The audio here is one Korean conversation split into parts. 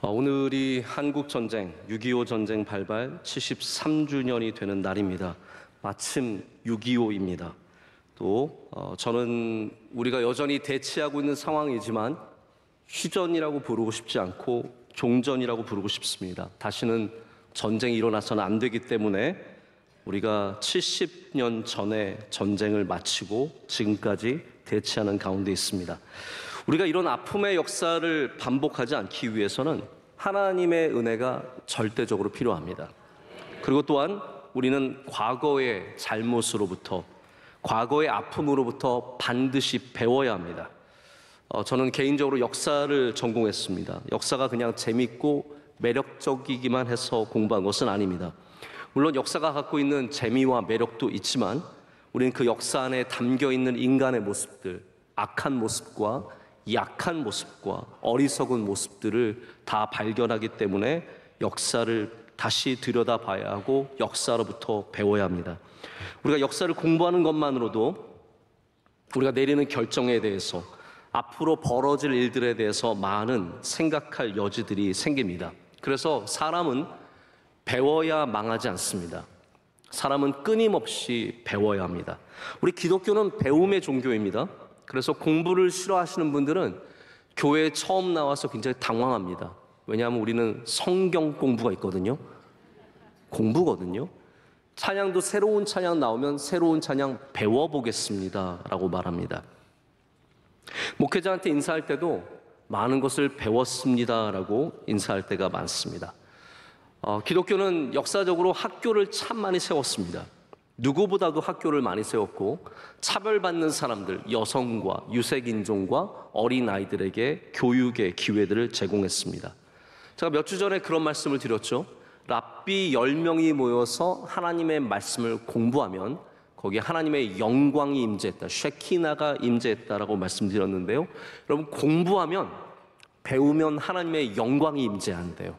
오늘이 한국전쟁 6.25 전쟁 발발 73주년이 되는 날입니다. 마침 6.25입니다. 또 저는 우리가 여전히 대치하고 있는 상황이지만 휴전이라고 부르고 싶지 않고 종전이라고 부르고 싶습니다. 다시는 전쟁이 일어나서는 안 되기 때문에 우리가 70년 전에 전쟁을 마치고 지금까지 대치하는 가운데 있습니다. 우리가 이런 아픔의 역사를 반복하지 않기 위해서는 하나님의 은혜가 절대적으로 필요합니다. 그리고 또한 우리는 과거의 잘못으로부터, 과거의 아픔으로부터 반드시 배워야 합니다. 저는 개인적으로 역사를 전공했습니다. 역사가 그냥 재밌고 매력적이기만 해서 공부한 것은 아닙니다. 물론 역사가 갖고 있는 재미와 매력도 있지만 우리는 그 역사 안에 담겨있는 인간의 모습들, 악한 모습과 약한 모습과 어리석은 모습들을 다 발견하기 때문에 역사를 다시 들여다봐야 하고 역사로부터 배워야 합니다. 우리가 역사를 공부하는 것만으로도 우리가 내리는 결정에 대해서, 앞으로 벌어질 일들에 대해서 많은 생각할 여지들이 생깁니다. 그래서 사람은 배워야 망하지 않습니다. 사람은 끊임없이 배워야 합니다. 우리 기독교는 배움의 종교입니다. 그래서 공부를 싫어하시는 분들은 교회에 처음 나와서 굉장히 당황합니다. 왜냐하면 우리는 성경 공부가 있거든요. 공부거든요. 찬양도 새로운 찬양 나오면 새로운 찬양 배워보겠습니다 라고 말합니다. 목회자한테 인사할 때도 많은 것을 배웠습니다 라고 인사할 때가 많습니다. 기독교는 역사적으로 학교를 참 많이 세웠습니다. 누구보다도 학교를 많이 세웠고 차별받는 사람들, 여성과 유색인종과 어린아이들에게 교육의 기회들을 제공했습니다. 제가 몇 주 전에 그런 말씀을 드렸죠. 랍비 10명이 모여서 하나님의 말씀을 공부하면 거기에 하나님의 영광이 임재했다, 쉐키나가 임재했다라고 말씀드렸는데요. 여러분, 공부하면, 배우면 하나님의 영광이 임재한대요.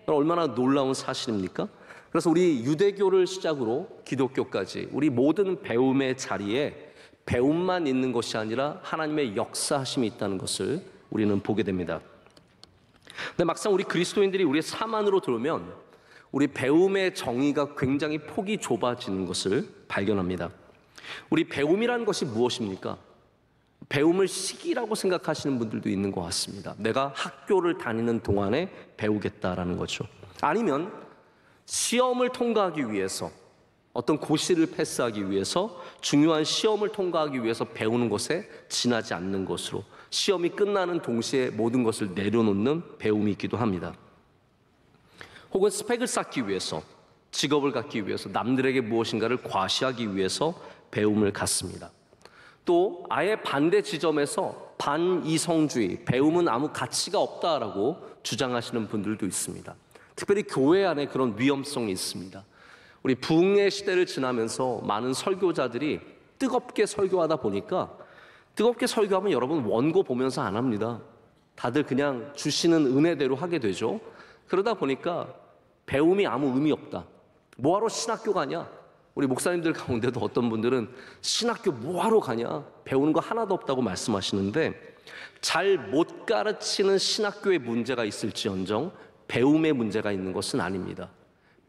얼마나 놀라운 사실입니까? 그래서 우리 유대교를 시작으로 기독교까지 우리 모든 배움의 자리에 배움만 있는 것이 아니라 하나님의 역사하심이 있다는 것을 우리는 보게 됩니다. 근데 막상 우리 그리스도인들이 우리의 삶 안으로 들어오면 우리 배움의 정의가 굉장히 폭이 좁아지는 것을 발견합니다. 우리 배움이라는 것이 무엇입니까? 배움을 시기라고 생각하시는 분들도 있는 것 같습니다. 내가 학교를 다니는 동안에 배우겠다라는 거죠. 아니면 시험을 통과하기 위해서, 어떤 고시를 패스하기 위해서, 중요한 시험을 통과하기 위해서 배우는 것에 지나지 않는 것으로, 시험이 끝나는 동시에 모든 것을 내려놓는 배움이 있기도 합니다. 혹은 스펙을 쌓기 위해서, 직업을 갖기 위해서, 남들에게 무엇인가를 과시하기 위해서 배움을 갖습니다. 또 아예 반대 지점에서 반이성주의, 배움은 아무 가치가 없다라고 주장하시는 분들도 있습니다. 특별히 교회 안에 그런 위험성이 있습니다. 우리 부흥의 시대를 지나면서 많은 설교자들이 뜨겁게 설교하다 보니까, 뜨겁게 설교하면 여러분 원고 보면서 안 합니다. 다들 그냥 주시는 은혜대로 하게 되죠. 그러다 보니까 배움이 아무 의미 없다. 뭐하러 신학교 가냐? 우리 목사님들 가운데도 어떤 분들은 신학교 뭐하러 가냐? 배우는 거 하나도 없다고 말씀하시는데, 잘 못 가르치는 신학교에 문제가 있을지언정 배움에 문제가 있는 것은 아닙니다.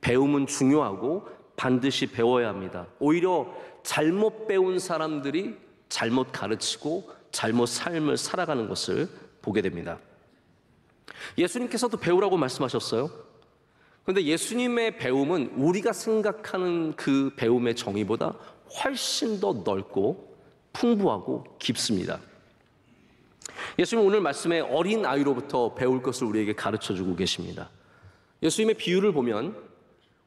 배움은 중요하고 반드시 배워야 합니다. 오히려 잘못 배운 사람들이 잘못 가르치고 잘못 삶을 살아가는 것을 보게 됩니다. 예수님께서도 배우라고 말씀하셨어요. 그런데 예수님의 배움은 우리가 생각하는 그 배움의 정의보다 훨씬 더 넓고 풍부하고 깊습니다. 예수님 오늘 말씀에 어린 아이로부터 배울 것을 우리에게 가르쳐주고 계십니다. 예수님의 비유를 보면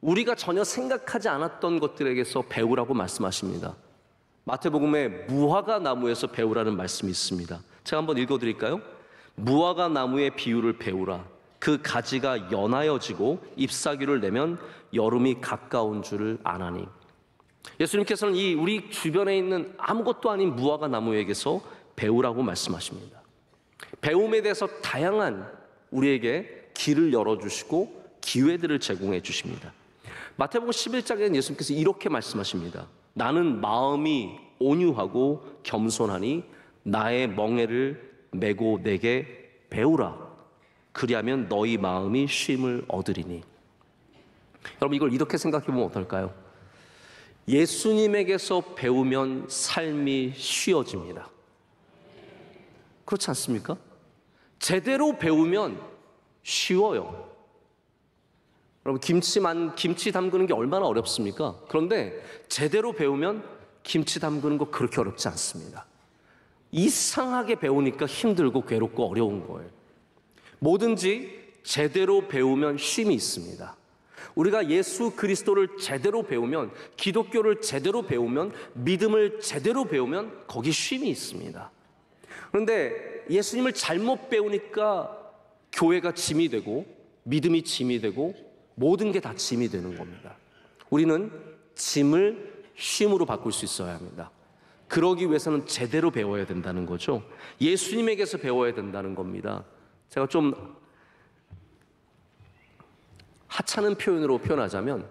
우리가 전혀 생각하지 않았던 것들에게서 배우라고 말씀하십니다. 마태복음에 무화과 나무에서 배우라는 말씀이 있습니다. 제가 한번 읽어드릴까요? 무화과 나무의 비유를 배우라. 그 가지가 연하여지고 잎사귀를 내면 여름이 가까운 줄을 아나니. 예수님께서는 이 우리 주변에 있는 아무것도 아닌 무화과 나무에게서 배우라고 말씀하십니다. 배움에 대해서 다양한 우리에게 길을 열어주시고 기회들을 제공해 주십니다. 마태복음 11장에는 예수님께서 이렇게 말씀하십니다. 나는 마음이 온유하고 겸손하니 나의 멍에를 메고 내게 배우라. 그리하면 너희 마음이 쉼을 얻으리니. 여러분, 이걸 이렇게 생각해 보면 어떨까요? 예수님에게서 배우면 삶이 쉬워집니다. 그렇지 않습니까? 제대로 배우면 쉬워요. 여러분, 김치 담그는 게 얼마나 어렵습니까? 그런데 제대로 배우면 김치 담그는 거 그렇게 어렵지 않습니다. 이상하게 배우니까 힘들고 괴롭고 어려운 거예요. 뭐든지 제대로 배우면 쉼이 있습니다. 우리가 예수 그리스도를 제대로 배우면, 기독교를 제대로 배우면, 믿음을 제대로 배우면 거기 쉼이 있습니다. 그런데 예수님을 잘못 배우니까 교회가 짐이 되고 믿음이 짐이 되고 모든 게 다 짐이 되는 겁니다. 우리는 짐을 쉼으로 바꿀 수 있어야 합니다. 그러기 위해서는 제대로 배워야 된다는 거죠. 예수님에게서 배워야 된다는 겁니다. 제가 좀 하찮은 표현으로 표현하자면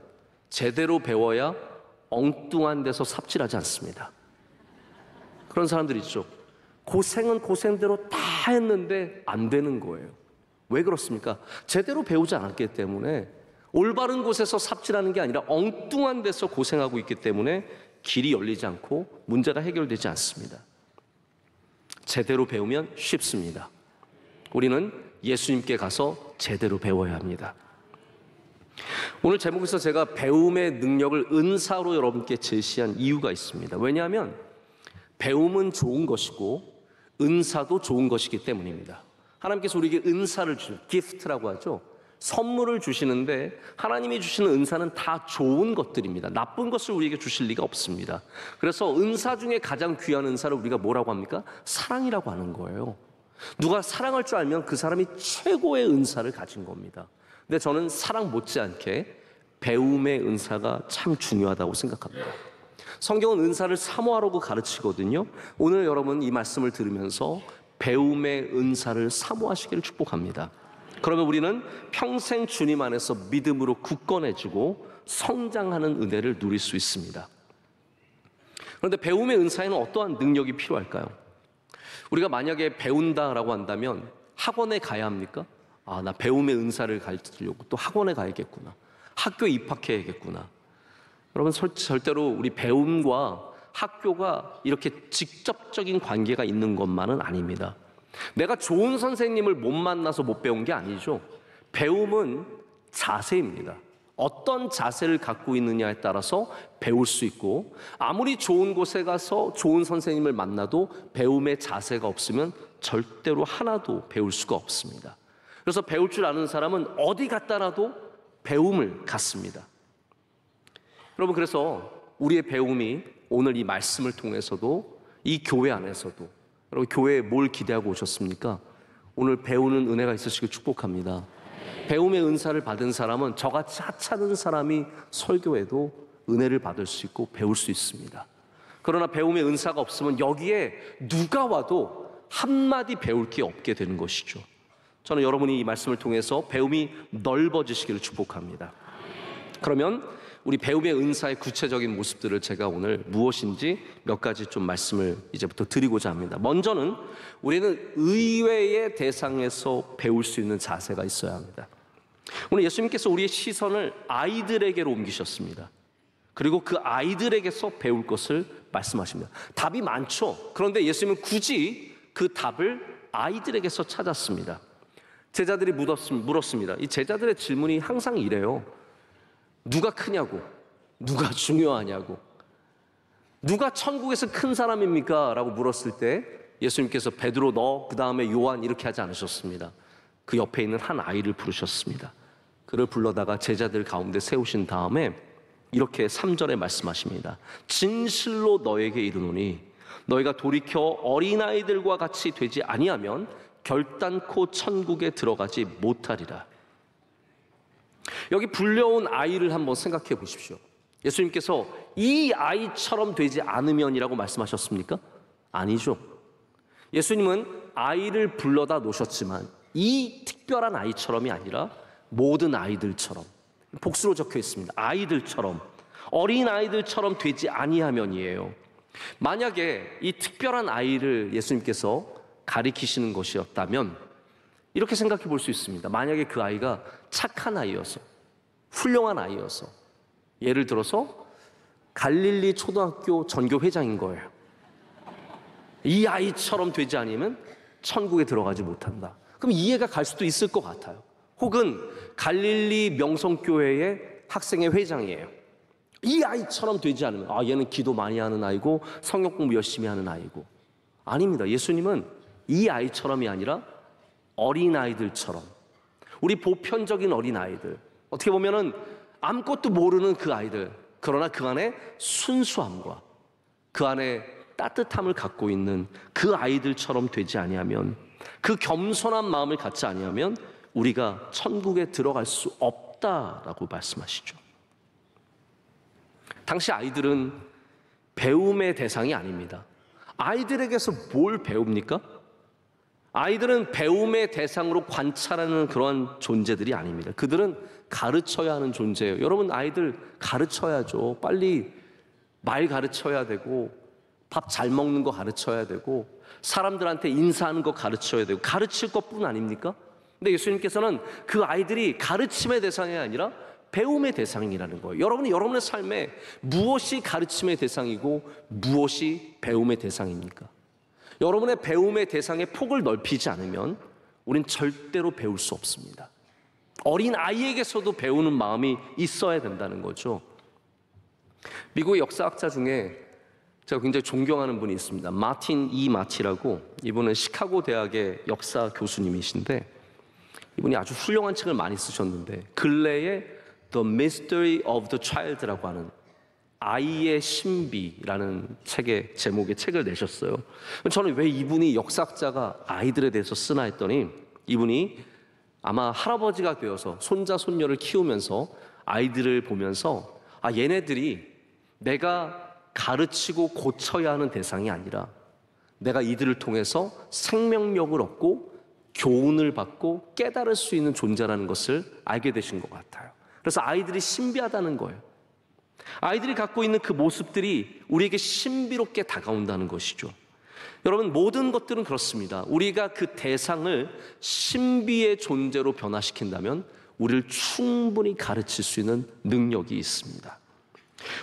제대로 배워야 엉뚱한 데서 삽질하지 않습니다. 그런 사람들 있죠. 고생은 고생대로 다 했는데 안 되는 거예요. 왜 그렇습니까? 제대로 배우지 않았기 때문에. 올바른 곳에서 삽질하는 게 아니라 엉뚱한 데서 고생하고 있기 때문에 길이 열리지 않고 문제가 해결되지 않습니다. 제대로 배우면 쉽습니다. 우리는 예수님께 가서 제대로 배워야 합니다. 오늘 제목에서 제가 배움의 능력을 은사로 여러분께 제시한 이유가 있습니다. 왜냐하면 배움은 좋은 것이고 은사도 좋은 것이기 때문입니다. 하나님께서 우리에게 은사를 주시는, 기프트라고 하죠. 선물을 주시는데 하나님이 주시는 은사는 다 좋은 것들입니다. 나쁜 것을 우리에게 주실 리가 없습니다. 그래서 은사 중에 가장 귀한 은사를 우리가 뭐라고 합니까? 사랑이라고 하는 거예요. 누가 사랑할 줄 알면 그 사람이 최고의 은사를 가진 겁니다. 근데 저는 사랑 못지않게 배움의 은사가 참 중요하다고 생각합니다. 성경은 은사를 사모하라고 가르치거든요. 오늘 여러분 이 말씀을 들으면서 배움의 은사를 사모하시기를 축복합니다. 그러면 우리는 평생 주님 안에서 믿음으로 굳건해지고 성장하는 은혜를 누릴 수 있습니다. 그런데 배움의 은사에는 어떠한 능력이 필요할까요? 우리가 만약에 배운다라고 한다면 학원에 가야 합니까? 아, 나 배움의 은사를 가르치려고 또 학원에 가야겠구나. 학교에 입학해야겠구나. 여러분, 절대로 우리 배움과 학교가 이렇게 직접적인 관계가 있는 것만은 아닙니다. 내가 좋은 선생님을 못 만나서 못 배운 게 아니죠. 배움은 자세입니다. 어떤 자세를 갖고 있느냐에 따라서 배울 수 있고, 아무리 좋은 곳에 가서 좋은 선생님을 만나도 배움의 자세가 없으면 절대로 하나도 배울 수가 없습니다. 그래서 배울 줄 아는 사람은 어디 갔다 놔도 배움을 갖습니다. 여러분, 그래서 우리의 배움이 오늘 이 말씀을 통해서도, 이 교회 안에서도, 여러분 교회에 뭘 기대하고 오셨습니까? 오늘 배우는 은혜가 있으시길 축복합니다. 배움의 은사를 받은 사람은 저같이 하찮은 사람이 설교해도 은혜를 받을 수 있고 배울 수 있습니다. 그러나 배움의 은사가 없으면 여기에 누가 와도 한마디 배울 게 없게 되는 것이죠. 저는 여러분이 이 말씀을 통해서 배움이 넓어지시기를 축복합니다. 그러면 우리 배움의 은사의 구체적인 모습들을 제가 오늘 무엇인지 몇 가지 좀 말씀을 이제부터 드리고자 합니다. 먼저는 우리는 의외의 대상에서 배울 수 있는 자세가 있어야 합니다. 오늘 예수님께서 우리의 시선을 아이들에게로 옮기셨습니다. 그리고 그 아이들에게서 배울 것을 말씀하십니다. 답이 많죠. 그런데 예수님은 굳이 그 답을 아이들에게서 찾았습니다. 제자들이 물었습니다. 이 제자들의 질문이 항상 이래요. 누가 크냐고, 누가 중요하냐고, 누가 천국에서 큰 사람입니까? 라고 물었을 때 예수님께서 베드로, 너, 그 다음에 요한 이렇게 하지 않으셨습니다. 그 옆에 있는 한 아이를 부르셨습니다. 그를 불러다가 제자들 가운데 세우신 다음에 이렇게 3절에 말씀하십니다. 진실로 너에게 이르노니 너희가 돌이켜 어린아이들과 같이 되지 아니하면 결단코 천국에 들어가지 못하리라. 여기 불려온 아이를 한번 생각해 보십시오. 예수님께서 이 아이처럼 되지 않으면이라고 말씀하셨습니까? 아니죠. 예수님은 아이를 불러다 놓으셨지만 이 특별한 아이처럼이 아니라 모든 아이들처럼, 복수로 적혀 있습니다. 아이들처럼, 어린 아이들처럼 되지 아니하면이에요. 만약에 이 특별한 아이를 예수님께서 가리키시는 것이었다면 이렇게 생각해 볼 수 있습니다. 만약에 그 아이가 착한 아이여서, 훌륭한 아이여서, 예를 들어서 갈릴리 초등학교 전교 회장인 거예요. 이 아이처럼 되지 않으면 천국에 들어가지 못한다. 그럼 이해가 갈 수도 있을 것 같아요. 혹은 갈릴리 명성교회의 학생회 회장이에요. 이 아이처럼 되지 않으면 얘는 기도 많이 하는 아이고 성경 공부 열심히 하는 아이고. 아닙니다. 예수님은 이 아이처럼이 아니라 어린아이들처럼, 우리 보편적인 어린아이들, 어떻게 보면은 아무것도 모르는 그 아이들, 그러나 그 안에 순수함과 그 안에 따뜻함을 갖고 있는 그 아이들처럼 되지 아니하면, 그 겸손한 마음을 갖지 아니하면 우리가 천국에 들어갈 수 없다라고 말씀하시죠. 당시 아이들은 배움의 대상이 아닙니다. 아이들에게서 뭘 배웁니까? 아이들은 배움의 대상으로 관찰하는 그런 존재들이 아닙니다. 그들은 가르쳐야 하는 존재예요. 여러분, 아이들 가르쳐야죠. 빨리 말 가르쳐야 되고, 밥 잘 먹는 거 가르쳐야 되고, 사람들한테 인사하는 거 가르쳐야 되고, 가르칠 것뿐 아닙니까? 근데 예수님께서는 그 아이들이 가르침의 대상이 아니라 배움의 대상이라는 거예요. 여러분이 여러분의 삶에 무엇이 가르침의 대상이고 무엇이 배움의 대상입니까? 여러분의 배움의 대상의 폭을 넓히지 않으면 우린 절대로 배울 수 없습니다. 어린 아이에게서도 배우는 마음이 있어야 된다는 거죠. 미국의 역사학자 중에 제가 굉장히 존경하는 분이 있습니다. 마틴 E. 마티라고, 이분은 시카고 대학의 역사 교수님이신데 이분이 아주 훌륭한 책을 많이 쓰셨는데 근래에 The Mystery of the Child라고 하는 아이의 신비라는 책의 제목의 책을 내셨어요. 저는 왜 이분이 역사학자가 아이들에 대해서 쓰나 했더니 이분이 아마 할아버지가 되어서 손자 손녀를 키우면서 아이들을 보면서 얘네들이 내가 가르치고 고쳐야 하는 대상이 아니라 내가 이들을 통해서 생명력을 얻고 교훈을 받고 깨달을 수 있는 존재라는 것을 알게 되신 것 같아요. 그래서 아이들이 신비하다는 거예요. 아이들이 갖고 있는 그 모습들이 우리에게 신비롭게 다가온다는 것이죠. 여러분, 모든 것들은 그렇습니다. 우리가 그 대상을 신비의 존재로 변화시킨다면 우리를 충분히 가르칠 수 있는 능력이 있습니다.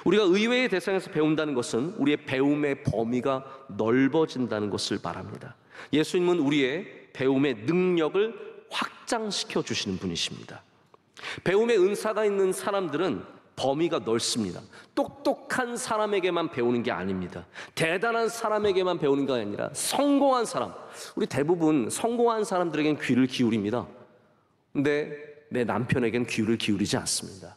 우리가 의외의 대상에서 배운다는 것은 우리의 배움의 범위가 넓어진다는 것을 말합니다. 예수님은 우리의 배움의 능력을 확장시켜 주시는 분이십니다. 배움의 은사가 있는 사람들은 범위가 넓습니다. 똑똑한 사람에게만 배우는 게 아닙니다. 대단한 사람에게만 배우는 게 아니라 성공한 사람, 우리 대부분 성공한 사람들에겐 귀를 기울입니다. 근데 내 남편에겐 귀를 기울이지 않습니다.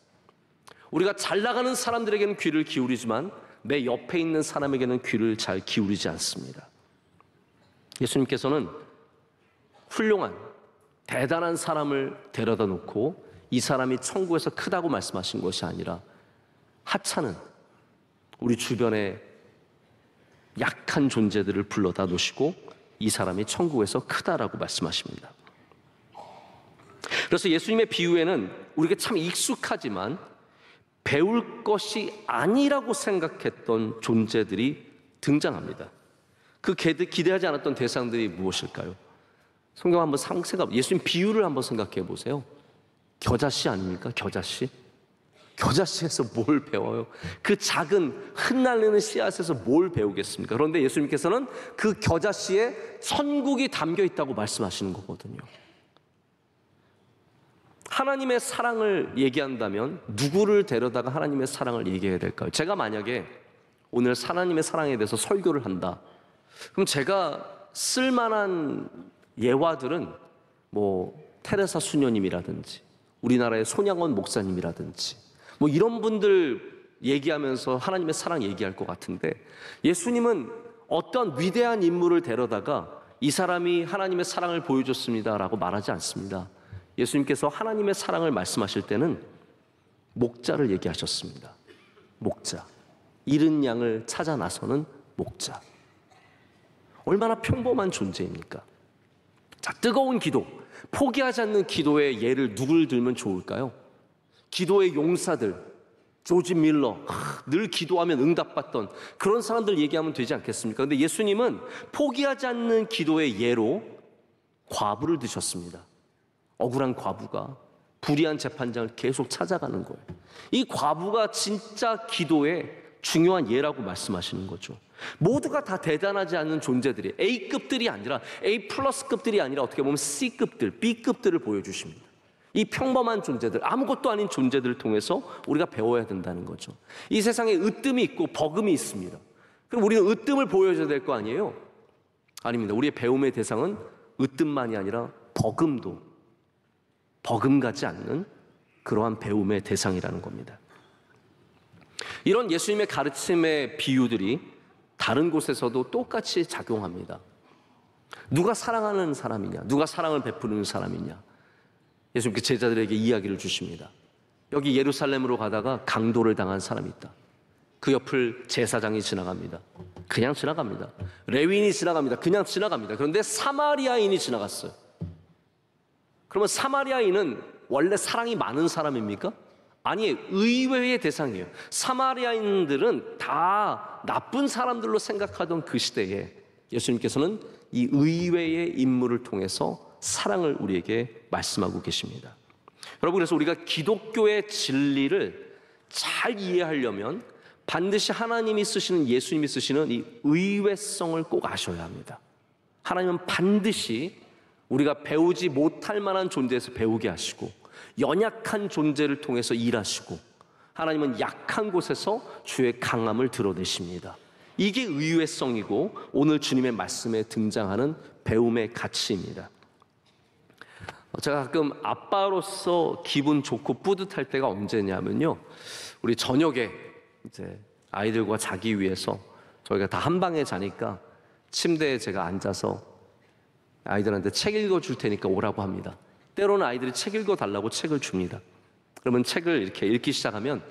우리가 잘 나가는 사람들에게는 귀를 기울이지만 내 옆에 있는 사람에게는 귀를 잘 기울이지 않습니다. 예수님께서는 훌륭한 대단한 사람을 데려다 놓고 이 사람이 천국에서 크다고 말씀하신 것이 아니라 하찮은 우리 주변의 약한 존재들을 불러다 놓으시고 이 사람이 천국에서 크다라고 말씀하십니다. 그래서 예수님의 비유에는 우리가 참 익숙하지만 배울 것이 아니라고 생각했던 존재들이 등장합니다. 그 기대하지 않았던 대상들이 무엇일까요? 성경 한번 예수님 비유를 한번 생각해 보세요. 겨자씨 아닙니까? 겨자씨? 겨자씨에서 뭘 배워요? 그 작은 흩날리는 씨앗에서 뭘 배우겠습니까? 그런데 예수님께서는 그 겨자씨에 천국이 담겨 있다고 말씀하시는 거거든요. 하나님의 사랑을 얘기한다면 누구를 데려다가 하나님의 사랑을 얘기해야 될까요? 제가 만약에 오늘 하나님의 사랑에 대해서 설교를 한다, 그럼 제가 쓸만한 예화들은 테레사 수녀님이라든지 우리나라의 손양원 목사님이라든지 이런 분들 얘기하면서 하나님의 사랑 얘기할 것 같은데, 예수님은 어떤 위대한 인물을 데려다가 이 사람이 하나님의 사랑을 보여줬습니다라고 말하지 않습니다. 예수님께서 하나님의 사랑을 말씀하실 때는 목자를 얘기하셨습니다. 목자, 잃은 양을 찾아 나서는 목자. 얼마나 평범한 존재입니까? 자, 뜨거운 기도, 포기하지 않는 기도의 예를 누굴 들면 좋을까요? 기도의 용사들, 조지 밀러, 늘 기도하면 응답받던 그런 사람들 얘기하면 되지 않겠습니까? 근데 예수님은 포기하지 않는 기도의 예로 과부를 드셨습니다. 억울한 과부가 불의한 재판장을 계속 찾아가는 거예요. 이 과부가 진짜 기도의 중요한 예라고 말씀하시는 거죠. 모두가 다 대단하지 않은 존재들이, A급들이 아니라, A 플러스급들이 아니라 어떻게 보면 C급들, B급들을 보여주십니다. 이 평범한 존재들, 아무것도 아닌 존재들을 통해서 우리가 배워야 된다는 거죠. 이 세상에 으뜸이 있고 버금이 있습니다. 그럼 우리는 으뜸을 보여줘야 될 거 아니에요? 아닙니다. 우리의 배움의 대상은 으뜸만이 아니라 버금가지 않는 그러한 배움의 대상이라는 겁니다. 이런 예수님의 가르침의 비유들이 다른 곳에서도 똑같이 작용합니다. 누가 사랑하는 사람이냐, 누가 사랑을 베푸는 사람이냐, 예수님께 제자들에게 이야기를 주십니다. 여기 예루살렘으로 가다가 강도를 당한 사람이 있다. 그 옆을 제사장이 지나갑니다. 그냥 지나갑니다. 레위인이 지나갑니다. 그냥 지나갑니다. 그런데 사마리아인이 지나갔어요. 그러면 사마리아인은 원래 사랑이 많은 사람입니까? 아니에요. 의외의 대상이에요. 사마리아인들은 다 나쁜 사람들로 생각하던 그 시대에 예수님께서는 이 의외의 인물을 통해서 사랑을 우리에게 말씀하고 계십니다. 여러분, 그래서 우리가 기독교의 진리를 잘 이해하려면 반드시 하나님이 쓰시는, 예수님이 쓰시는 이 의외성을 꼭 아셔야 합니다. 하나님은 반드시 우리가 배우지 못할 만한 존재에서 배우게 하시고, 연약한 존재를 통해서 일하시고, 하나님은 약한 곳에서 주의 강함을 드러내십니다. 이게 의외성이고 오늘 주님의 말씀에 등장하는 배움의 가치입니다. 제가 가끔 아빠로서 기분 좋고 뿌듯할 때가 언제냐면요, 우리 저녁에 이제 아이들과 자기 위해서 저희가 다 한 방에 자니까 침대에 제가 앉아서 아이들한테 책 읽어줄 테니까 오라고 합니다. 때로는 아이들이 책 읽어달라고 책을 줍니다. 그러면 책을 이렇게 읽기 시작하면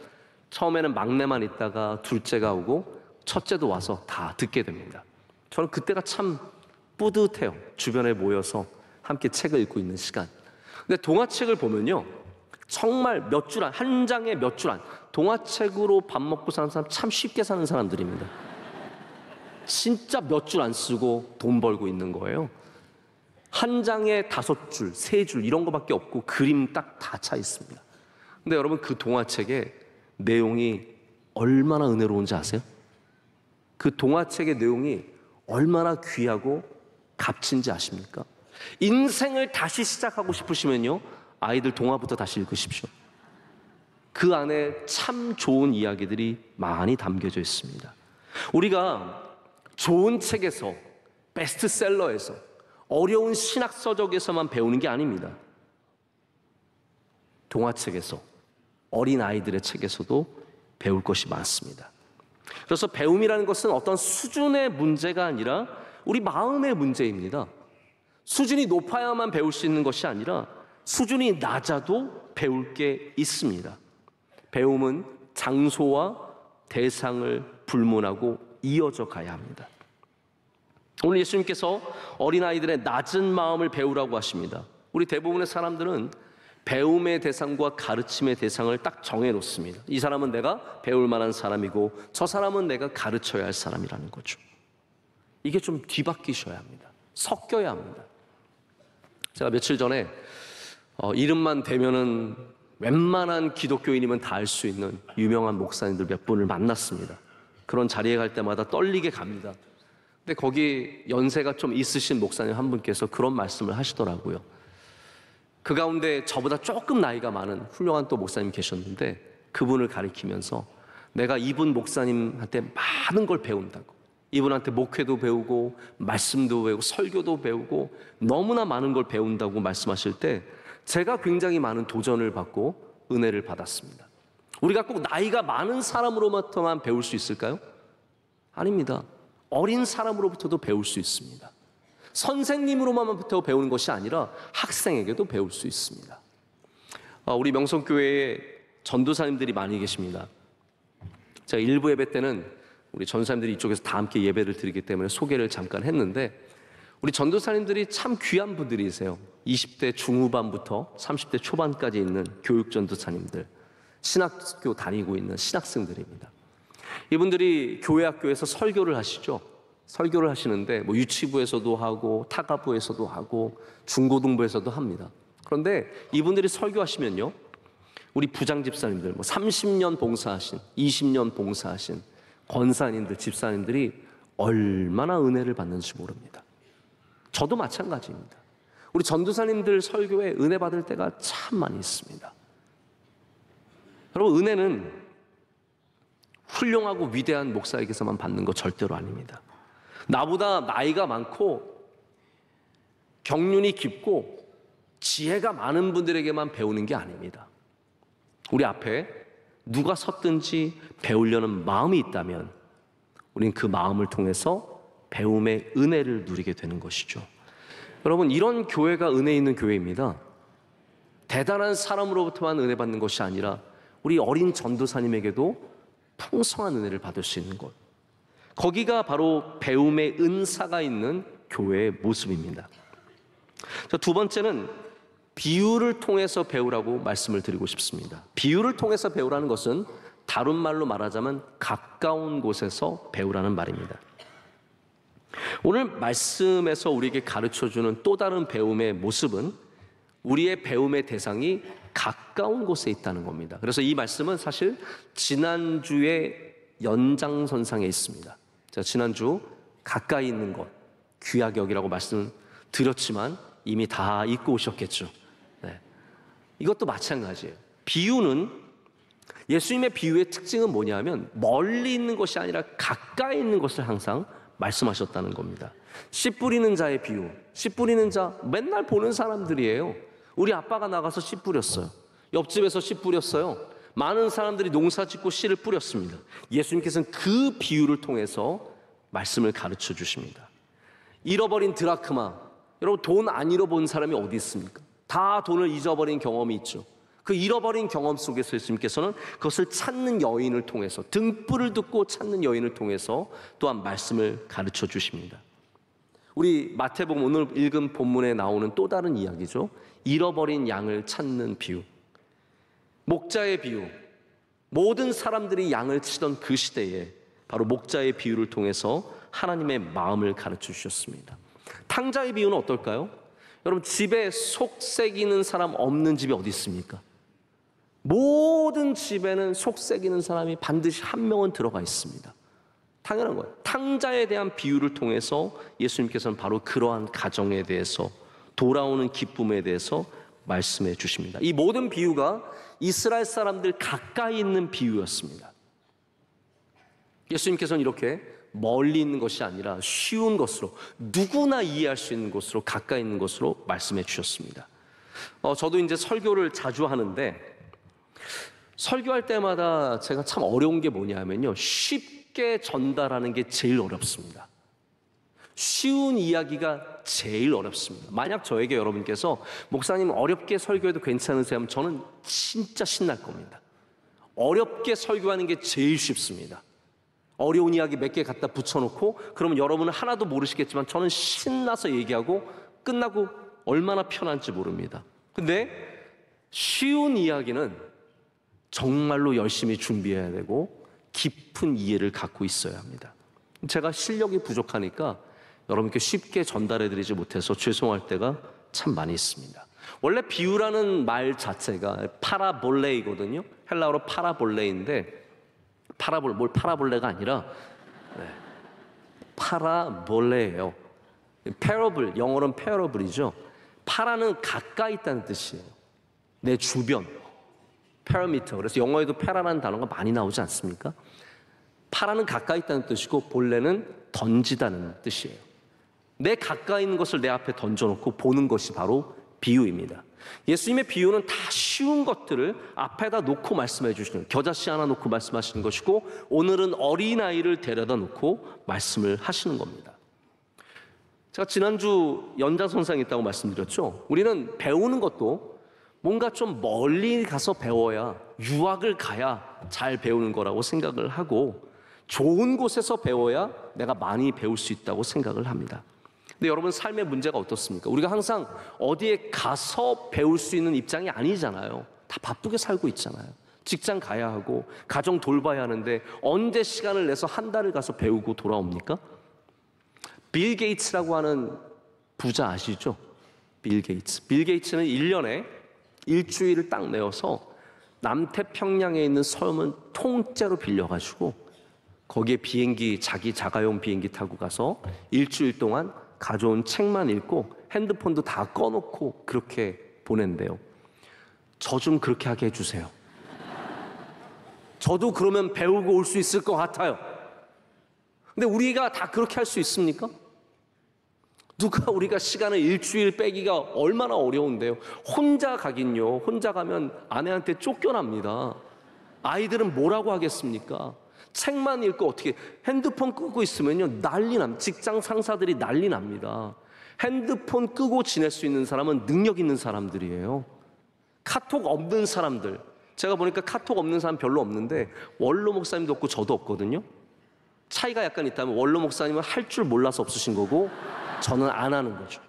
처음에는 막내만 있다가 둘째가 오고 첫째도 와서 다 듣게 됩니다. 저는 그때가 참 뿌듯해요. 주변에 모여서 함께 책을 읽고 있는 시간. 근데 동화책을 보면요, 정말 몇 줄 안, 한 장에 몇 줄 안, 동화책으로 밥 먹고 사는 사람 참 쉽게 사는 사람들입니다. 진짜 몇 줄 안 쓰고 돈 벌고 있는 거예요. 한 장에 5줄, 3줄 이런 거밖에 없고 그림 딱 다 차 있습니다. 근데 여러분, 그 동화책의 내용이 얼마나 은혜로운지 아세요? 그 동화책의 내용이 얼마나 귀하고 값진지 아십니까? 인생을 다시 시작하고 싶으시면요, 아이들 동화부터 다시 읽으십시오. 그 안에 참 좋은 이야기들이 많이 담겨져 있습니다. 우리가 좋은 책에서, 베스트셀러에서, 어려운 신학서적에서만 배우는 게 아닙니다. 동화책에서, 어린아이들의 책에서도 배울 것이 많습니다. 그래서 배움이라는 것은 어떤 수준의 문제가 아니라 우리 마음의 문제입니다. 수준이 높아야만 배울 수 있는 것이 아니라 수준이 낮아도 배울 게 있습니다. 배움은 장소와 대상을 불문하고 이어져 가야 합니다. 오늘 예수님께서 어린아이들의 낮은 마음을 배우라고 하십니다. 우리 대부분의 사람들은 배움의 대상과 가르침의 대상을 딱 정해놓습니다. 이 사람은 내가 배울 만한 사람이고 저 사람은 내가 가르쳐야 할 사람이라는 거죠. 이게 좀 뒤바뀌셔야 합니다. 섞여야 합니다. 제가 며칠 전에 이름만 대면은 웬만한 기독교인이면 다 알 수 있는 유명한 목사님들 몇 분을 만났습니다. 그런 자리에 갈 때마다 떨리게 갑니다. 근데 거기 연세가 좀 있으신 목사님 한 분께서 그런 말씀을 하시더라고요. 그 가운데 저보다 조금 나이가 많은 훌륭한 또 목사님 계셨는데 그분을 가리키면서 내가 이분 목사님한테 많은 걸 배운다고, 이분한테 목회도 배우고 말씀도 배우고 설교도 배우고 너무나 많은 걸 배운다고 말씀하실 때 제가 굉장히 많은 도전을 받고 은혜를 받았습니다. 우리가 꼭 나이가 많은 사람으로부터만 배울 수 있을까요? 아닙니다. 어린 사람으로부터도 배울 수 있습니다. 선생님으로만부터 배우는 것이 아니라 학생에게도 배울 수 있습니다. 우리 명성교회에 전도사님들이 많이 계십니다. 제가 일부 예배 때는 우리 전도사님들이 이쪽에서 다 함께 예배를 드리기 때문에 소개를 잠깐 했는데 우리 전도사님들이 참 귀한 분들이세요. 20대 중후반부터 30대 초반까지 있는 교육 전도사님들, 신학교 다니고 있는 신학생들입니다. 이분들이 교회 학교에서 설교를 하시죠. 설교를 하시는데 뭐 유치부에서도 하고 타가부에서도 하고 중고등부에서도 합니다. 그런데 이분들이 설교하시면요, 우리 부장 집사님들, 뭐 30년 봉사하신, 20년 봉사하신 권사님들, 집사님들이 얼마나 은혜를 받는지 모릅니다. 저도 마찬가지입니다. 우리 전도사님들 설교에 은혜 받을 때가 참 많이 있습니다. 여러분, 은혜는 훌륭하고 위대한 목사에게서만 받는 거 절대로 아닙니다. 나보다 나이가 많고 경륜이 깊고 지혜가 많은 분들에게만 배우는 게 아닙니다. 우리 앞에 누가 섰든지 배우려는 마음이 있다면 우린 그 마음을 통해서 배움의 은혜를 누리게 되는 것이죠. 여러분, 이런 교회가 은혜 있는 교회입니다. 대단한 사람으로부터만 은혜 받는 것이 아니라 우리 어린 전도사님에게도 풍성한 은혜를 받을 수 있는 곳, 거기가 바로 배움의 은사가 있는 교회의 모습입니다. 두 번째는 비유를 통해서 배우라고 말씀을 드리고 싶습니다. 비유를 통해서 배우라는 것은 다른 말로 말하자면 가까운 곳에서 배우라는 말입니다. 오늘 말씀에서 우리에게 가르쳐주는 또 다른 배움의 모습은 우리의 배움의 대상이 가까운 곳에 있다는 겁니다. 그래서 이 말씀은 사실 지난주의 연장선상에 있습니다. 제가 지난주 가까이 있는 것, 귀하게 여기라고 말씀드렸지만 이미 다 잊고 오셨겠죠. 네. 이것도 마찬가지예요. 비유는, 예수님의 비유의 특징은 뭐냐면 멀리 있는 것이 아니라 가까이 있는 것을 항상 말씀하셨다는 겁니다. 씨 뿌리는 자의 비유, 씨 뿌리는 자 맨날 보는 사람들이에요. 우리 아빠가 나가서 씨 뿌렸어요. 옆집에서 씨 뿌렸어요. 많은 사람들이 농사 짓고 씨를 뿌렸습니다. 예수님께서는 그 비유를 통해서 말씀을 가르쳐 주십니다. 잃어버린 드라크마, 여러분 돈 안 잃어본 사람이 어디 있습니까? 다 돈을 잊어버린 경험이 있죠. 그 잃어버린 경험 속에서 예수님께서는 그것을 찾는 여인을 통해서, 등불을 듣고 찾는 여인을 통해서 또한 말씀을 가르쳐 주십니다. 우리 마태복음 오늘 읽은 본문에 나오는 또 다른 이야기죠. 잃어버린 양을 찾는 비유, 목자의 비유. 모든 사람들이 양을 치던 그 시대에 바로 목자의 비유를 통해서 하나님의 마음을 가르쳐 주셨습니다. 탕자의 비유는 어떨까요? 여러분, 집에 속새기는 사람 없는 집이 어디 있습니까? 모든 집에는 속새기는 사람이 반드시 한 명은 들어가 있습니다. 당연한 거예요. 탕자에 대한 비유를 통해서 예수님께서는 바로 그러한 가정에 대해서, 돌아오는 기쁨에 대해서 말씀해 주십니다. 이 모든 비유가 이스라엘 사람들 가까이 있는 비유였습니다. 예수님께서는 이렇게 멀리 있는 것이 아니라 쉬운 것으로, 누구나 이해할 수 있는 곳으로, 가까이 있는 곳으로 말씀해 주셨습니다. 저도 이제 설교를 자주 하는데, 설교할 때마다 제가 참 어려운 게 뭐냐면요, 쉽게 전달하는 게 제일 어렵습니다. 쉬운 이야기가 제일 어렵습니다. 만약 저에게 여러분께서 목사님 어렵게 설교해도 괜찮으세요 하면 저는 진짜 신날 겁니다. 어렵게 설교하는 게 제일 쉽습니다. 어려운 이야기 몇 개 갖다 붙여놓고 그러면 여러분은 하나도 모르시겠지만 저는 신나서 얘기하고 끝나고 얼마나 편한지 모릅니다. 근데 쉬운 이야기는 정말로 열심히 준비해야 되고 깊은 이해를 갖고 있어야 합니다. 제가 실력이 부족하니까 여러분께 쉽게 전달해드리지 못해서 죄송할 때가 참 많이 있습니다. 원래 비유라는 말 자체가 파라볼레이거든요. 헬라어로 파라볼레인데, 파라볼레가 아니라 파라볼레예요. 패러블, 영어로는 패러블이죠. 파라는 가까이 있다는 뜻이에요. 내 주변, 페라미터. 그래서 영어에도 페라라는 단어가 많이 나오지 않습니까? 파라는 가까이 있다는 뜻이고 볼레는 던지다는 뜻이에요. 내 가까이 있는 것을 내 앞에 던져놓고 보는 것이 바로 비유입니다. 예수님의 비유는 다 쉬운 것들을 앞에다 놓고 말씀해 주시는, 겨자씨 하나 놓고 말씀하시는 것이고, 오늘은 어린아이를 데려다 놓고 말씀을 하시는 겁니다. 제가 지난주 연장선상에 있다고 말씀드렸죠. 우리는 배우는 것도 뭔가 좀 멀리 가서 배워야, 유학을 가야 잘 배우는 거라고 생각을 하고, 좋은 곳에서 배워야 내가 많이 배울 수 있다고 생각을 합니다. 근데 여러분, 삶의 문제가 어떻습니까? 우리가 항상 어디에 가서 배울 수 있는 입장이 아니잖아요. 다 바쁘게 살고 있잖아요. 직장 가야 하고 가정 돌봐야 하는데 언제 시간을 내서 한 달을 가서 배우고 돌아옵니까? 빌 게이츠라고 하는 부자 아시죠? 빌 게이츠. 빌 게이츠는 1년에 일주일을 딱 내어서 남태평양에 있는 섬을 통째로 빌려가지고 거기에 비행기, 자기 자가용 비행기 타고 가서 일주일 동안 가져온 책만 읽고 핸드폰도 다 꺼놓고 그렇게 보낸대요. 저 좀 그렇게 하게 해주세요. 저도 그러면 배우고 올 수 있을 것 같아요. 근데 우리가 다 그렇게 할 수 있습니까? 누가 우리가 시간을 일주일 빼기가 얼마나 어려운데요. 혼자 가긴요. 혼자 가면 아내한테 쫓겨납니다. 아이들은 뭐라고 하겠습니까? 책만 읽고 어떻게 핸드폰 끄고 있으면요 난리 납니다. 직장 상사들이 난리 납니다. 핸드폰 끄고 지낼 수 있는 사람은 능력 있는 사람들이에요. 카톡 없는 사람들, 제가 보니까 카톡 없는 사람 별로 없는데 원로 목사님도 없고 저도 없거든요. 차이가 약간 있다면 원로 목사님은 할 줄 몰라서 없으신 거고 저는 안 하는 거죠.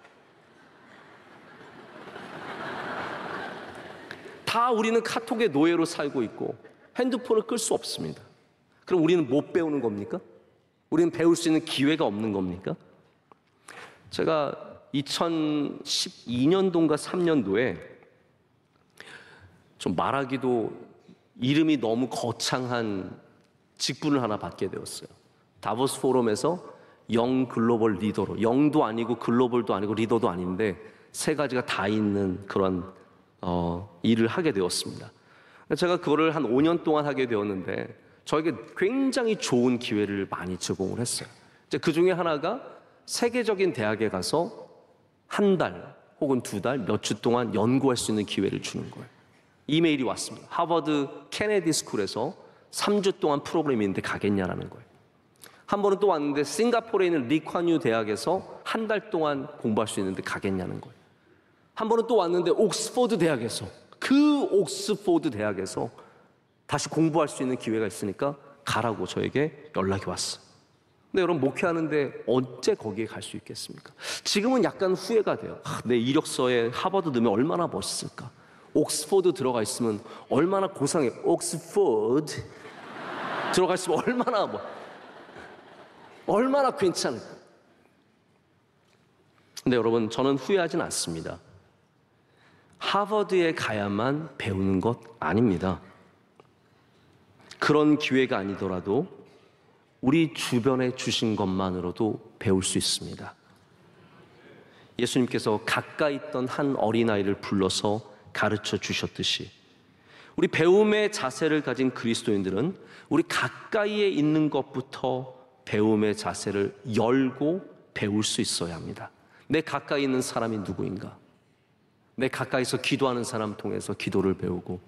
다 우리는 카톡의 노예로 살고 있고 핸드폰을 끌 수 없습니다. 그럼 우리는 못 배우는 겁니까? 우리는 배울 수 있는 기회가 없는 겁니까? 제가 2012년도인가 3년도에 좀 말하기도 이름이 너무 거창한 직분을 하나 받게 되었어요. 다보스 포럼에서 영 글로벌 리더로, 영도 아니고 글로벌도 아니고 리더도 아닌데 세 가지가 다 있는 그런 일을 하게 되었습니다. 제가 그거를 한 5년 동안 하게 되었는데 저에게 굉장히 좋은 기회를 많이 제공을 했어요. 이제 그 중에 하나가 세계적인 대학에 가서 한 달 혹은 두 달, 몇 주 동안 연구할 수 있는 기회를 주는 거예요. 이메일이 왔습니다. 하버드 케네디 스쿨에서 3주 동안 프로그램이 있는데 가겠냐라는 거예요. 한 번은 또 왔는데 싱가포르에 있는 리콴유 대학에서 한 달 동안 공부할 수 있는데 가겠냐는 거예요. 한 번은 또 왔는데 옥스퍼드 대학에서, 그 옥스퍼드 대학에서 다시 공부할 수 있는 기회가 있으니까 가라고 저에게 연락이 왔어요. 근데 여러분 목회하는데 언제 거기에 갈 수 있겠습니까? 지금은 약간 후회가 돼요. 내 이력서에 하버드 넣으면 얼마나 멋있을까? 옥스퍼드 들어가 있으면 얼마나 고상해. 옥스퍼드 들어가 있으면 얼마나 괜찮을까? 근데 여러분 저는 후회하진 않습니다. 하버드에 가야만 배우는 것 아닙니다. 그런 기회가 아니더라도 우리 주변에 주신 것만으로도 배울 수 있습니다. 예수님께서 가까이 있던 한 어린아이를 불러서 가르쳐 주셨듯이 우리 배움의 자세를 가진 그리스도인들은 우리 가까이에 있는 것부터 배움의 자세를 열고 배울 수 있어야 합니다. 내 가까이 있는 사람이 누구인가? 내 가까이서 기도하는 사람 통해서 기도를 배우고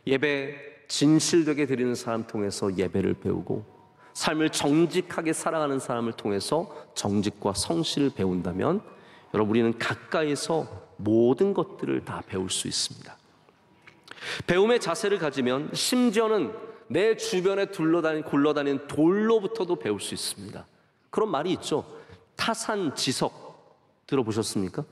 예배 진실되게 드리는 사람 통해서 예배를 배우고 삶을 정직하게 살아가는 사람을 통해서 정직과 성실을 배운다면 여러분 우리는 가까이서 모든 것들을 다 배울 수 있습니다. 배움의 자세를 가지면 심지어는 내 주변에 굴러다니는 돌로부터도 배울 수 있습니다. 그런 말이 있죠. 타산지석 들어보셨습니까?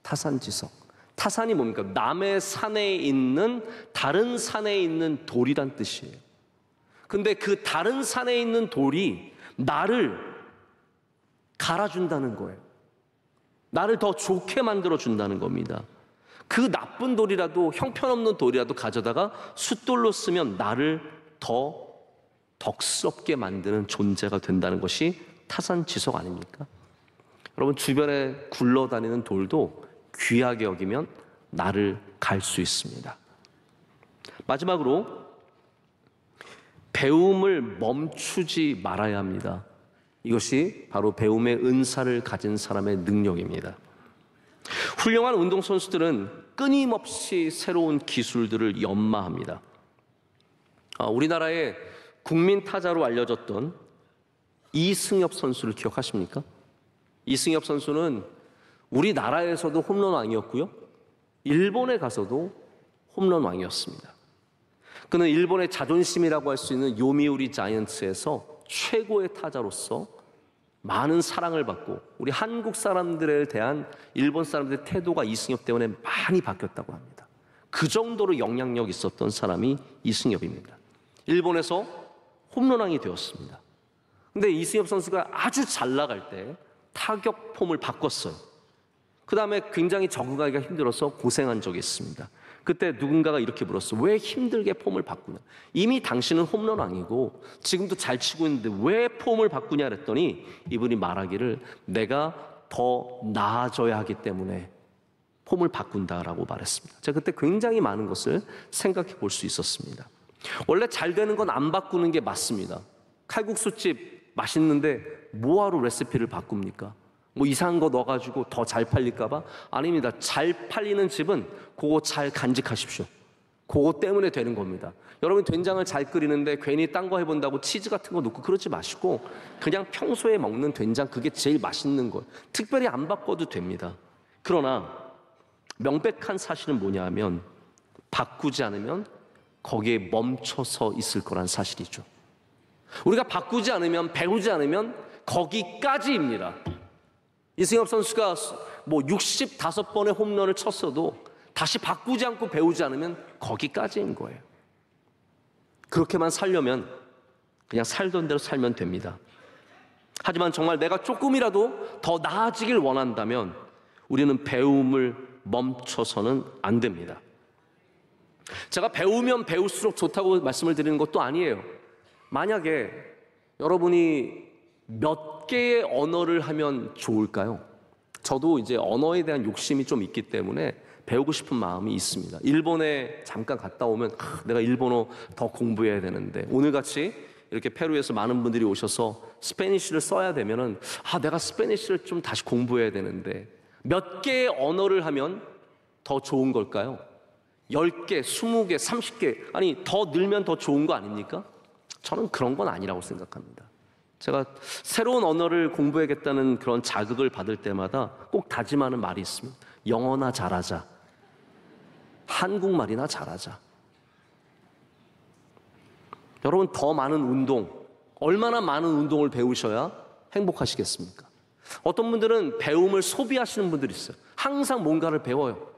타산지석. 타산이 뭡니까? 남의 산에 있는 다른 산에 있는 돌이란 뜻이에요. 근데 그 다른 산에 있는 돌이 나를 갈아준다는 거예요. 나를 더 좋게 만들어준다는 겁니다. 그 나쁜 돌이라도 형편없는 돌이라도 가져다가 숫돌로 쓰면 나를 더 덕스럽게 만드는 존재가 된다는 것이 타산지석 아닙니까? 여러분 주변에 굴러다니는 돌도 귀하게 여기면 나를 갈 수 있습니다. 마지막으로 배움을 멈추지 말아야 합니다. 이것이 바로 배움의 은사를 가진 사람의 능력입니다. 훌륭한 운동선수들은 끊임없이 새로운 기술들을 연마합니다. 우리나라의 국민 타자로 알려졌던 이승엽 선수를 기억하십니까? 이승엽 선수는 우리나라에서도 홈런왕이었고요. 일본에 가서도 홈런왕이었습니다. 그는 일본의 자존심이라고 할 수 있는 요미우리 자이언츠에서 최고의 타자로서 많은 사랑을 받고 우리 한국 사람들에 대한 일본 사람들의 태도가 이승엽 때문에 많이 바뀌었다고 합니다. 그 정도로 영향력 있었던 사람이 이승엽입니다. 일본에서 홈런왕이 되었습니다. 근데 이승엽 선수가 아주 잘 나갈 때 타격 폼을 바꿨어요. 그 다음에 굉장히 적응하기가 힘들어서 고생한 적이 있습니다. 그때 누군가가 이렇게 물었어. 왜 힘들게 폼을 바꾸냐? 이미 당신은 홈런왕이고 지금도 잘 치고 있는데 왜 폼을 바꾸냐 그랬더니 이분이 말하기를 내가 더 나아져야 하기 때문에 폼을 바꾼다라고 말했습니다. 제가 그때 굉장히 많은 것을 생각해 볼 수 있었습니다. 원래 잘 되는 건 안 바꾸는 게 맞습니다. 칼국수집 맛있는데 뭐하러 레시피를 바꿉니까? 뭐 이상한 거 넣어가지고 더 잘 팔릴까 봐? 아닙니다. 잘 팔리는 집은 그거 잘 간직하십시오. 그거 때문에 되는 겁니다. 여러분 된장을 잘 끓이는데 괜히 딴 거 해본다고 치즈 같은 거 넣고 그러지 마시고 그냥 평소에 먹는 된장 그게 제일 맛있는 거예요. 특별히 안 바꿔도 됩니다. 그러나 명백한 사실은 뭐냐 하면 바꾸지 않으면 거기에 멈춰서 있을 거란 사실이죠. 우리가 바꾸지 않으면 배우지 않으면 거기까지입니다. 이승엽 선수가 뭐 65번의 홈런을 쳤어도 다시 바꾸지 않고 배우지 않으면 거기까지인 거예요. 그렇게만 살려면 그냥 살던 대로 살면 됩니다. 하지만 정말 내가 조금이라도 더 나아지길 원한다면 우리는 배움을 멈춰서는 안 됩니다. 제가 배우면 배울수록 좋다고 말씀을 드리는 것도 아니에요. 만약에 여러분이 몇 개의 언어를 하면 좋을까요? 저도 이제 언어에 대한 욕심이 좀 있기 때문에 배우고 싶은 마음이 있습니다. 일본에 잠깐 갔다 오면 내가 일본어 더 공부해야 되는데 오늘같이 이렇게 페루에서 많은 분들이 오셔서 스페니쉬를 써야 되면은 내가 스페니쉬를 좀 다시 공부해야 되는데 몇 개의 언어를 하면 더 좋은 걸까요? 10개, 20개, 30개 아니 더 늘면 더 좋은 거 아닙니까? 저는 그런 건 아니라고 생각합니다. 제가 새로운 언어를 공부해야겠다는 그런 자극을 받을 때마다 꼭 다짐하는 말이 있습니다. 영어나 잘하자. 한국말이나 잘하자. 여러분 더 많은 운동, 얼마나 많은 운동을 배우셔야 행복하시겠습니까? 어떤 분들은 배움을 소비하시는 분들이 있어요. 항상 뭔가를 배워요.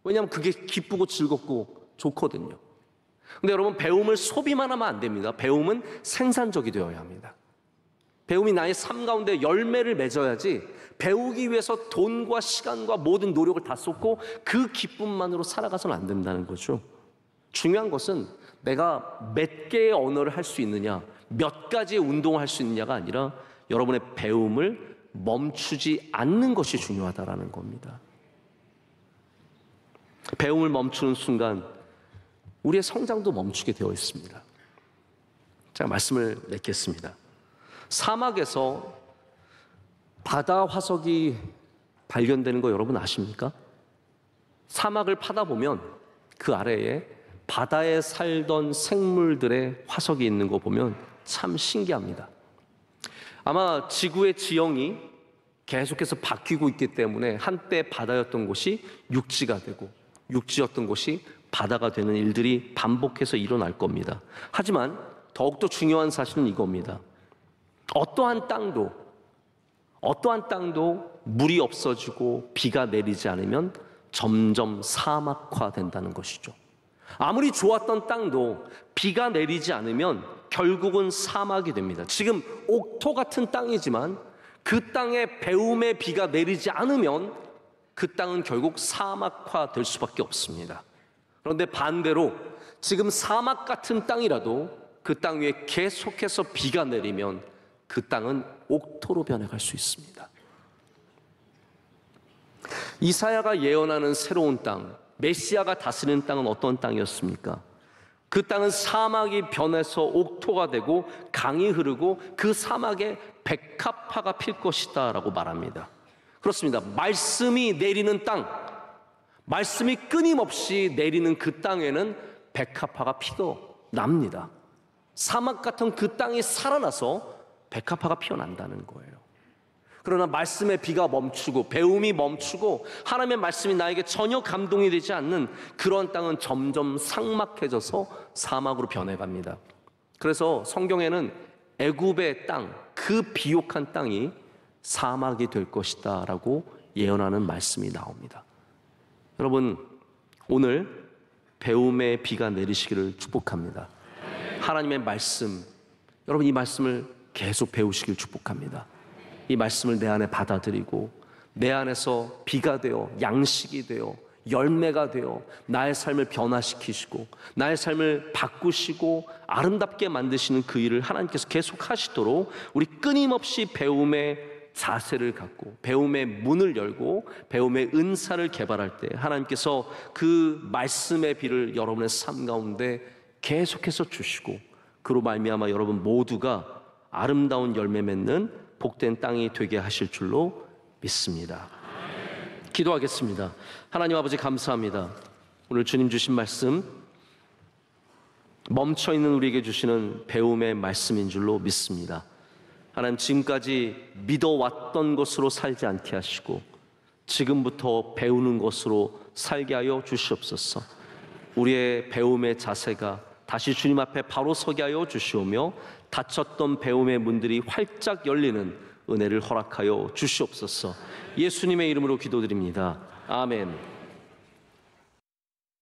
왜냐하면 그게 기쁘고 즐겁고 좋거든요. 근데 여러분 배움을 소비만 하면 안 됩니다. 배움은 생산적이 되어야 합니다. 배움이 나의 삶 가운데 열매를 맺어야지 배우기 위해서 돈과 시간과 모든 노력을 다 쏟고 그 기쁨만으로 살아가서는 안 된다는 거죠. 중요한 것은 내가 몇 개의 언어를 할 수 있느냐, 몇 가지의 운동을 할 수 있느냐가 아니라 여러분의 배움을 멈추지 않는 것이 중요하다라는 겁니다. 배움을 멈추는 순간 우리의 성장도 멈추게 되어 있습니다. 제가 말씀을 맺겠습니다. 사막에서 바다 화석이 발견되는 거 여러분 아십니까? 사막을 파다 보면 그 아래에 바다에 살던 생물들의 화석이 있는 거 보면 참 신기합니다. 아마 지구의 지형이 계속해서 바뀌고 있기 때문에 한때 바다였던 곳이 육지가 되고 육지였던 곳이 바다가 되는 일들이 반복해서 일어날 겁니다. 하지만 더욱더 중요한 사실은 이겁니다. 어떠한 땅도 물이 없어지고 비가 내리지 않으면 점점 사막화된다는 것이죠. 아무리 좋았던 땅도 비가 내리지 않으면 결국은 사막이 됩니다. 지금 옥토 같은 땅이지만 그 땅에 배움의 비가 내리지 않으면 그 땅은 결국 사막화될 수밖에 없습니다. 그런데 반대로 지금 사막 같은 땅이라도 그 땅 위에 계속해서 비가 내리면 그 땅은 옥토로 변해갈 수 있습니다. 이사야가 예언하는 새로운 땅, 메시아가 다스리는 땅은 어떤 땅이었습니까? 그 땅은 사막이 변해서 옥토가 되고 강이 흐르고 그 사막에 백합화가 필 것이다 라고 말합니다. 그렇습니다. 말씀이 내리는 땅, 말씀이 끊임없이 내리는 그 땅에는 백합화가 피어납니다. 사막 같은 그 땅이 살아나서 백합화가 피어난다는 거예요. 그러나 말씀의 비가 멈추고 배움이 멈추고 하나님의 말씀이 나에게 전혀 감동이 되지 않는 그런 땅은 점점 삭막해져서 사막으로 변해갑니다. 그래서 성경에는 애굽의 땅, 그 비옥한 땅이 사막이 될 것이다 라고 예언하는 말씀이 나옵니다. 여러분 오늘 배움의 비가 내리시기를 축복합니다. 하나님의 말씀, 여러분 이 말씀을 계속 배우시길 축복합니다. 이 말씀을 내 안에 받아들이고 내 안에서 비가 되어 양식이 되어 열매가 되어 나의 삶을 변화시키시고 나의 삶을 바꾸시고 아름답게 만드시는 그 일을 하나님께서 계속 하시도록 우리 끊임없이 배움의 자세를 갖고 배움의 문을 열고 배움의 은사를 개발할 때 하나님께서 그 말씀의 비를 여러분의 삶 가운데 계속해서 주시고 그로 말미암아 여러분 모두가 아름다운 열매 맺는 복된 땅이 되게 하실 줄로 믿습니다. 기도하겠습니다. 하나님 아버지 감사합니다. 오늘 주님 주신 말씀 멈춰있는 우리에게 주시는 배움의 말씀인 줄로 믿습니다. 하나님 지금까지 믿어왔던 것으로 살지 않게 하시고 지금부터 배우는 것으로 살게 하여 주시옵소서. 우리의 배움의 자세가 다시 주님 앞에 바로 서게 하여 주시오며 닫혔던 배움의 문들이 활짝 열리는 은혜를 허락하여 주시옵소서. 예수님의 이름으로 기도드립니다. 아멘.